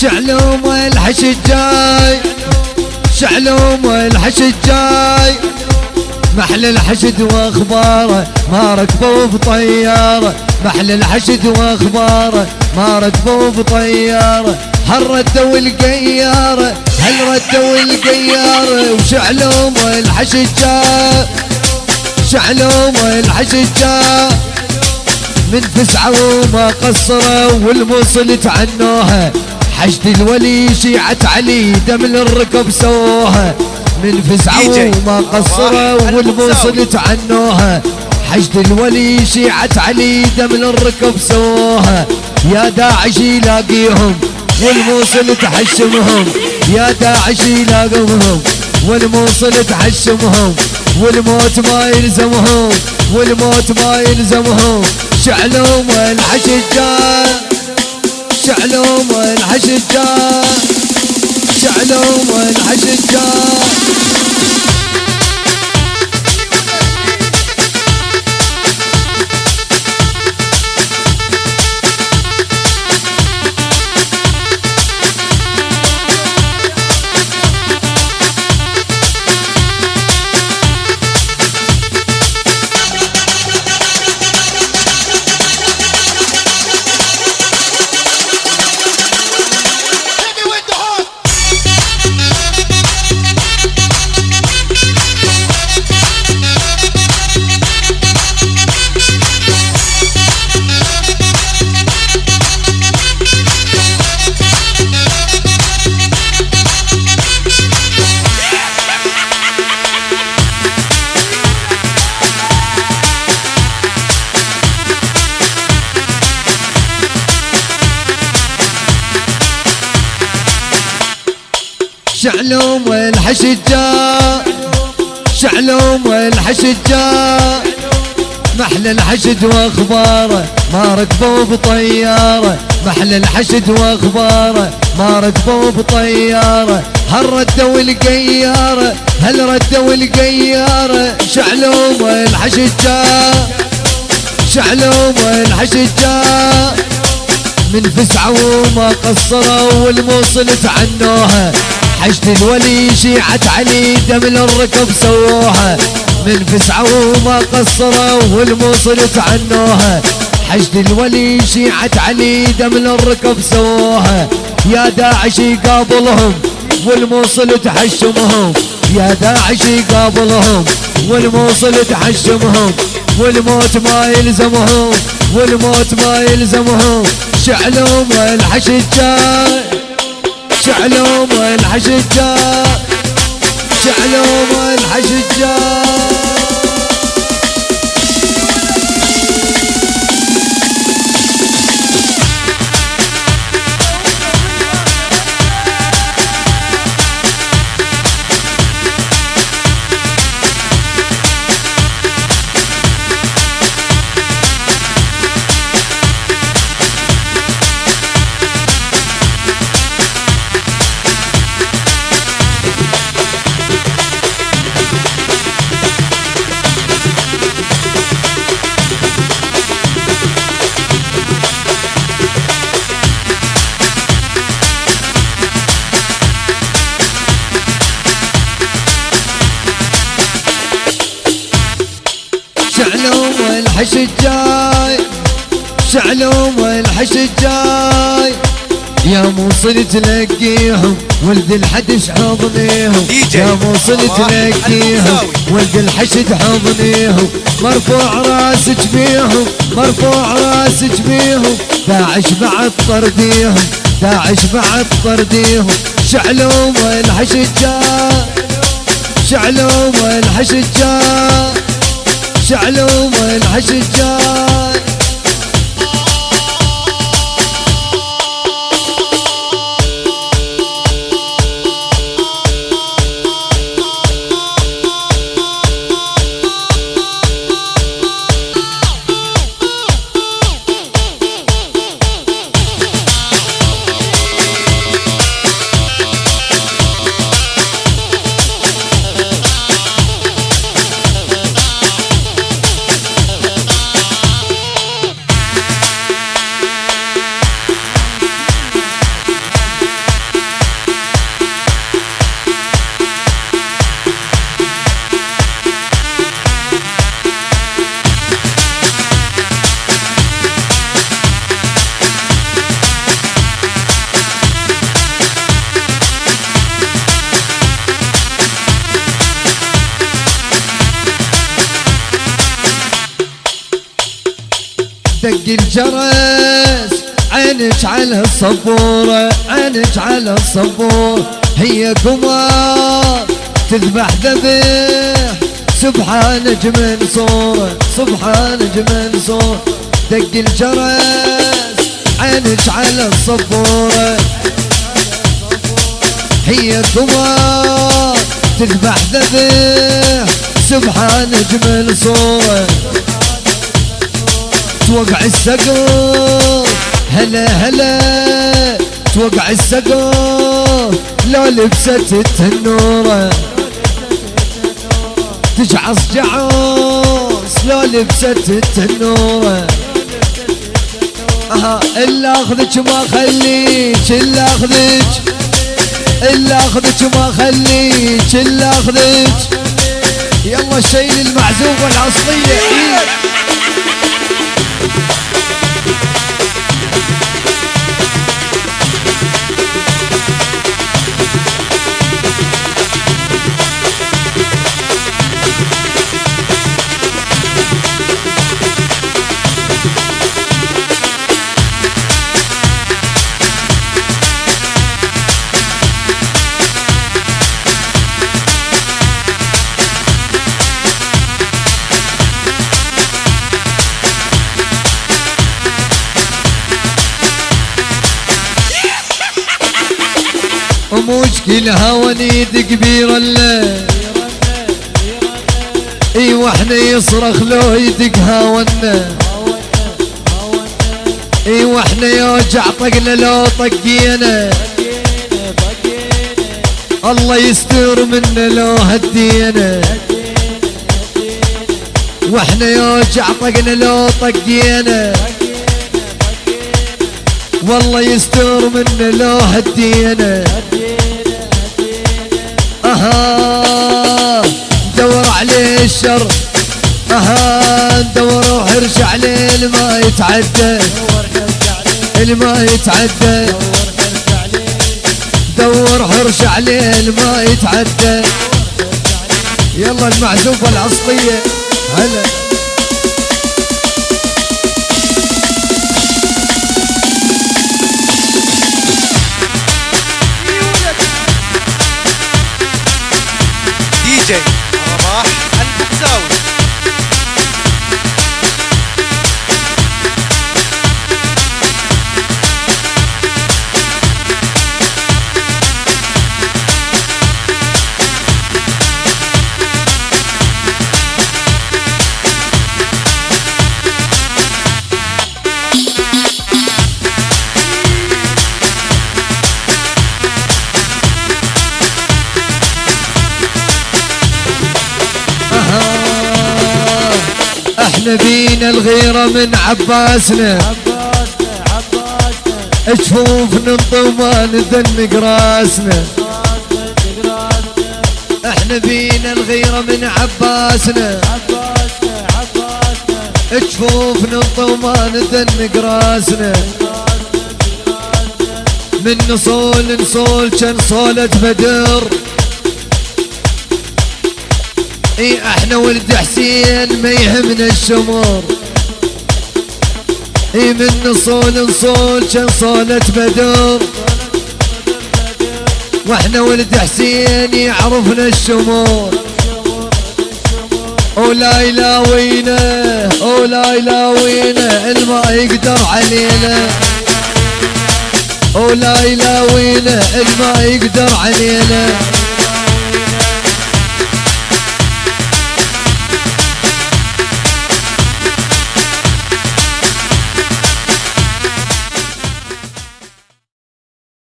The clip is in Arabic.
شعلوم الحشد جاي، شعلوم الحشد جاي، محل الحشد واخباره ما ركبوا بطياره، محل الحشد واخباره ما ركبوا بطياره، هل ردوا القياره، هل ردوا القياره، وشعلوم الحشد جاي، شعلوم الحشد جاي، من فزعوا وما قصروا والموصل تعنوها، حشد الولي شيعة علي دم الركب سووها، من فزعوا وما قصروا والموصل تعنوها، حشد الولي شيعة علي دم الركب سووها، يا داعش يلاقيهم والموصل تحشمهم، يا داعش يلاقيهم والموصل تحشمهم، والموت ما يلزمهم، والموت ما يلزمهم، شعلوم الحشد جاي، شعلوم الحشد جاي، شعلوم الحشد جاي. شعلوم الحشد جاي، شعلوم الحشد جاي، محل الحشد واخباره ما ركبوا بطياره، محل الحشد واخباره ما ركبوا بطياره، هل ردوا القياره، هل ردوا القياره، شعلوم الحشد جاي، شعلوم الحشد جاي، من فزعوا وما قصروا والموصل تعنوها، حشد الولي شيعة علي دم الركب سووها، من فزعوا وما قصروا والموصل تعنوها، حشد الولي شيعة علي دم الركب سووها، يا داعش يقابلهم والموصل تحشمهم، يا داعش يقابلهم والموصل تحشمهم، والموت ما يلزمهم، والموت ما يلزمهم، شعلوم الحشد جاي، شعلوم الحشد جاي، شعلوم الحشد جاي. شعلوم الحشد جاي، شعلوم الحشد جاي، يا موصل تلقيهم ولد الحدش حضنيهم، يا موصل تلقيهم ولد الحشد حضنيهم، مرفوع راسك بيهم، مرفوع راسك بيهم، داعش بعد طرديهم، داعش بعد طرديهم، شعلوم الحشد جاي، شعلوم الحشد جاي، شعلوم الحشد جاي. الجرس عينك على الصبورة، عينك على الصبورة، هي قمر تذبح ذبح سبحانك من صورة، سبحانك من صورة. دق الجرس عينك على الصبورة، هي قمر تذبح ذبح سبحانك من صورة. توقع السقف هلا هلا، توقع السقف لو لبست التنورة، تجعص جعص لو لبست التنورة. إلا أخذك ما خليك، إلا أخذك، إلا أخذك ما خليك، إلا أخذك. يلا شيل المعزوف والعصرية. ومشكلها ونيد كبيرة له، اي واحنا يصرخ لو يدق هاونا، اي واحنا يوجع طقنا لو طقينا، الله يستر منا لو هدينا، واحنا يوجع طقنا لو طقينا، والله يستر منا لو هدينا. ندور عليه الشر، ندور وحرش عليه الما يتعدى، الما يتعدى، دور حرش عليه الما يتعدى. يلا المعزوفة العصرية هلا. دي جي رباح البكساوي. احنا بينا الغيرة من عباسنا، جفوف ننطم ما نذنق راسنا، احنا بينا الغيرة من عباسنا، جفوف ننطم ما نذنق راسنا. من نصول نصول كان صولة بدر، اي احنا ولد حسين ما يهمنا الشمر، اي من نصول نصول كان صولة بدر، واحنا ولد حسين يعرفنا الشمر. ولا يلاوينا ولا يلاوينا الما يقدر علينا، ولا يلاوينا الما يقدر علينا.